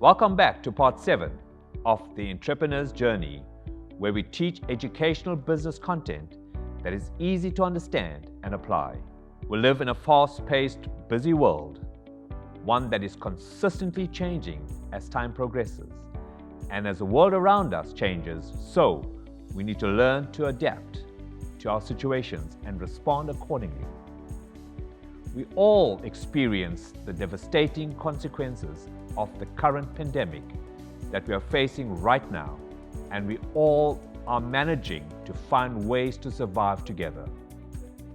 Welcome back to part 7 of The Entrepreneur's Journey, where we teach educational business content that is easy to understand and apply. We live in a fast-paced, busy world, one that is consistently changing as time progresses. And as the world around us changes, so we need to learn to adapt to our situations and respond accordingly. We all experience the devastating consequences of the current pandemic that we are facing right now, and we all are managing to find ways to survive together.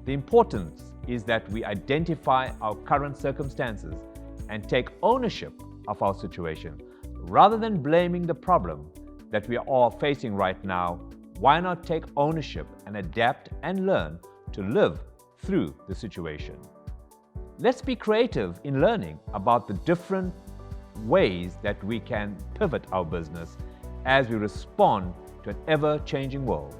The importance is that we identify our current circumstances and take ownership of our situation. Rather than blaming the problem that we are all facing right now, why not take ownership and adapt and learn to live through the situation? Let's be creative in learning about the different ways that we can pivot our business as we respond to an ever-changing world.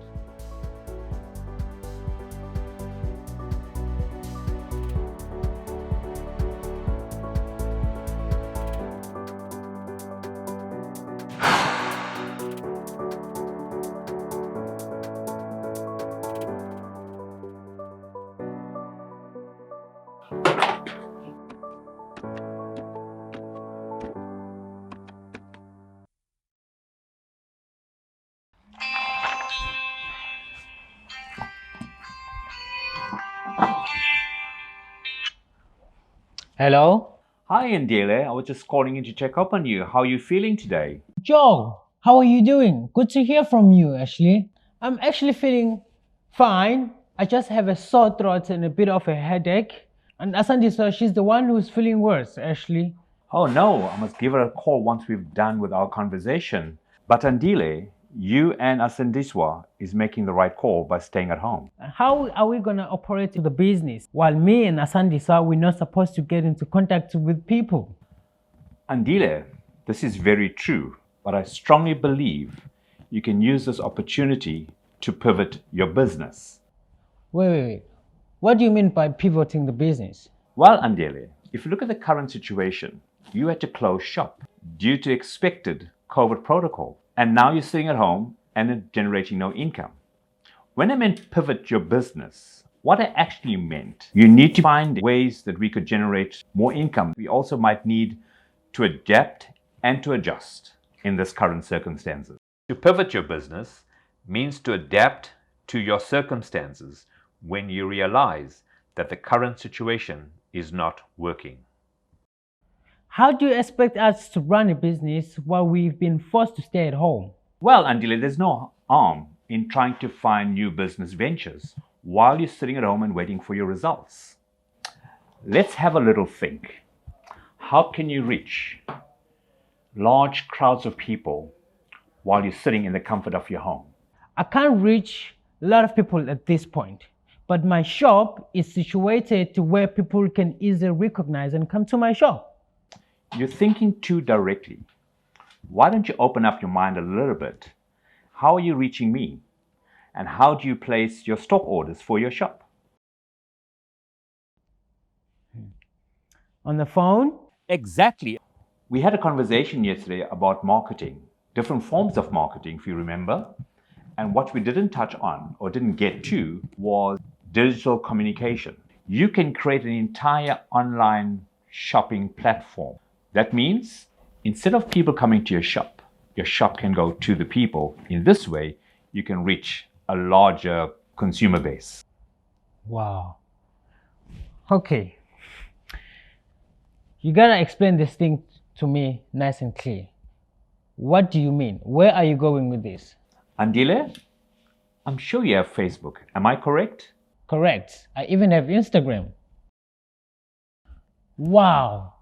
Hello? Hi, Ndile. I was just calling in to check up on you. How are you feeling today? Joe, how are you doing? Good to hear from you, Ashley. I'm actually feeling fine. I just have a sore throat and a bit of a headache. And Asandi, so she's the one who's feeling worse, Ashley. Oh no, I must give her a call once we've done with our conversation. But Ndile, you and Asandiswa is making the right call by staying at home. How are we going to operate the business while me and Asandi, so we're not supposed to get into contact with people? Ndile, this is very true, but I strongly believe you can use this opportunity to pivot your business. Wait. What do you mean by pivoting the business? Well, Ndile, if you look at the current situation, you had to close shop due to expected COVID protocol. And now you're sitting at home and generating no income. When I meant pivot your business, what I actually meant, you need to find ways that we could generate more income. We also might need to adapt and to adjust in this current circumstances. To pivot your business means to adapt to your circumstances when you realize that the current situation is not working. How do you expect us to run a business while we've been forced to stay at home? Well, Andile, there's no harm in trying to find new business ventures while you're sitting at home and waiting for your results. Let's have a little think. How can you reach large crowds of people while you're sitting in the comfort of your home? I can't reach a lot of people at this point, but my shop is situated to where people can easily recognize and come to my shop. You're thinking too directly. Why don't you open up your mind a little bit? How are you reaching me? And how do you place your stock orders for your shop? On the phone? Exactly. We had a conversation yesterday about marketing, different forms of marketing, if you remember. And what we didn't touch on or didn't get to was digital communication. You can create an entire online shopping platform. That means instead of people coming to your shop can go to the people. In this way, you can reach a larger consumer base. Wow. Okay. You gotta explain this thing to me nice and clear. What do you mean? Where are you going with this? Andile, I'm sure you have Facebook. Am I correct? Correct. I even have Instagram. Wow.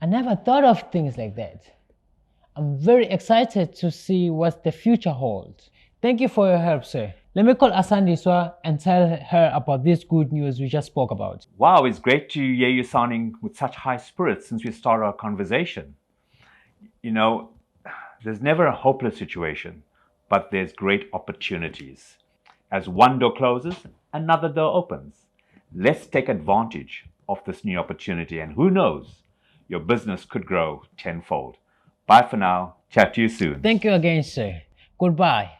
I never thought of things like that. I'm very excited to see what the future holds. Thank you for your help, sir. Let me call Asandiswa and tell her about this good news we just spoke about. Wow, it's great to hear you sounding with such high spirits since we started our conversation. You know, there's never a hopeless situation, but there's great opportunities. As one door closes, another door opens. Let's take advantage of this new opportunity, and who knows, your business could grow tenfold. Bye for now. Chat to you soon. Thank you again, sir. Goodbye.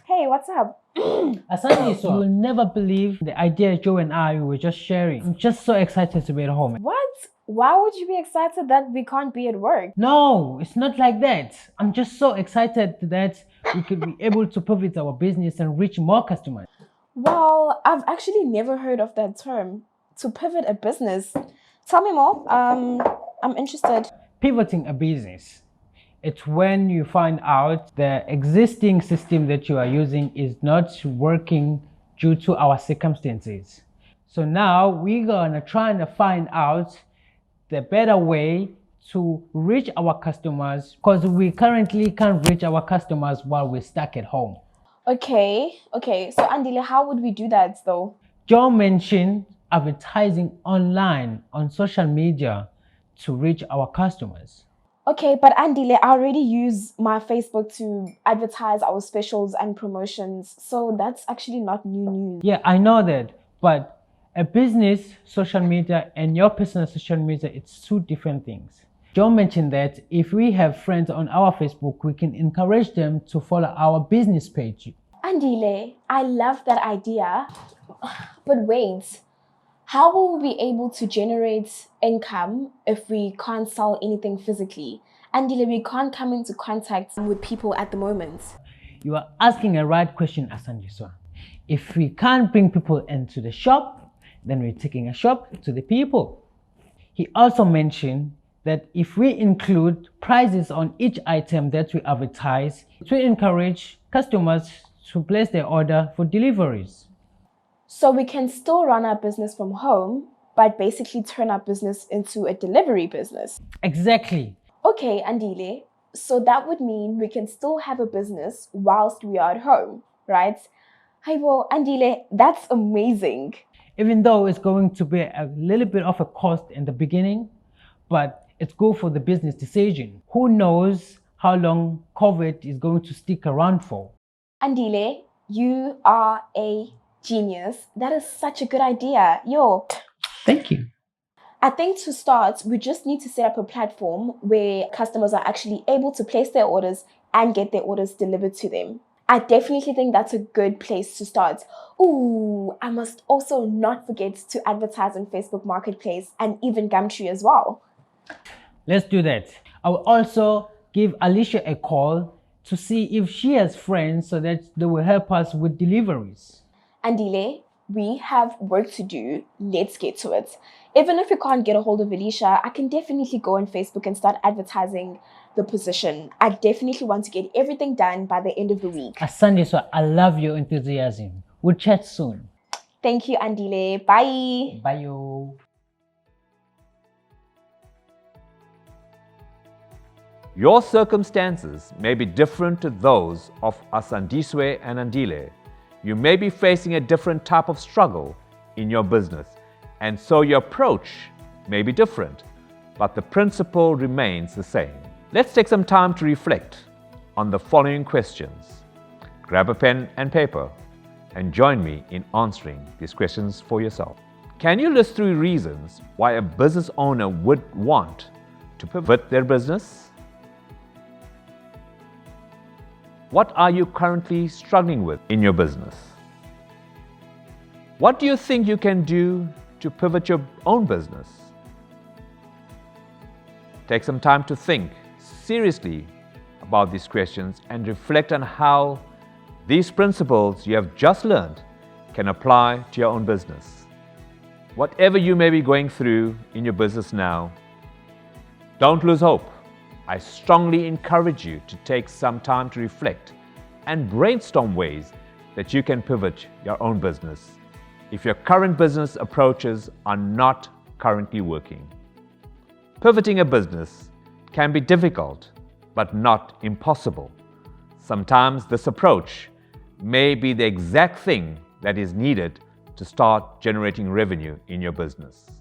Hey, what's up? Asante, you will never believe the idea Joe and I were just sharing. I'm just so excited to be at home. What? Why would you be excited that we can't be at work? No, it's not like that. I'm just so excited that we could be able to pivot our business and reach more customers. Well, I've actually never heard of that term. To pivot a business. Tell me more. I'm interested. Pivoting a business. It's when you find out the existing system that you are using is not working due to our circumstances. So now we're gonna try and find out the better way to reach our customers, because we currently can't reach our customers while we're stuck at home. Okay. So Andile, how would we do that though? Joe mentioned advertising online on social media to reach our customers. Okay, but Andile, I already use my Facebook to advertise our specials and promotions. So that's actually not new news. Yeah, I know that, but a business social media and your personal social media, it's two different things. Joe mentioned that if we have friends on our Facebook, we can encourage them to follow our business page. Andile, I love that idea. But wait, how will we be able to generate income if we can't sell anything physically? Andile, we can't come into contact with people at the moment. You are asking a right question, Asandiswa. If we can't bring people into the shop, then we're taking a shop to the people. He also mentioned that if we include prices on each item that we advertise, it will encourage customers to place their order for deliveries. So we can still run our business from home, but basically turn our business into a delivery business. Exactly. Okay, Andile, so that would mean we can still have a business whilst we are at home, right? Hey, well, Andile, that's amazing. Even though it's going to be a little bit of a cost in the beginning, but it's good for the business decision. Who knows how long COVID is going to stick around for? Andile, you are a genius. That is such a good idea. Yo, Thank you. I think to start, we just need to set up a platform where customers are actually able to place their orders and get their orders delivered to them. I definitely think that's a good place to start. Ooh, I must also not forget to advertise on Facebook Marketplace and even Gumtree as well. Let's do that. I will also give Alicia a call to see if she has friends so that they will help us with deliveries. Andile, we have work to do. Let's get to it. Even if you can't get a hold of Alicia, I can definitely go on Facebook and start advertising the position. I definitely want to get everything done by the end of the week. Asante, so I love your enthusiasm. We'll chat soon. Thank you, Andile. Bye. Bye, yo. Your circumstances may be different to those of Asandiswe and Andile. You may be facing a different type of struggle in your business, and so your approach may be different, but the principle remains the same. Let's take some time to reflect on the following questions. Grab a pen and paper and join me in answering these questions for yourself. Can you list 3 reasons why a business owner would want to pivot their business? What are you currently struggling with in your business? What do you think you can do to pivot your own business? Take some time to think seriously about these questions and reflect on how these principles you have just learned can apply to your own business. Whatever you may be going through in your business now, don't lose hope. I strongly encourage you to take some time to reflect and brainstorm ways that you can pivot your own business if your current business approaches are not currently working. Pivoting a business can be difficult, but not impossible. Sometimes this approach may be the exact thing that is needed to start generating revenue in your business.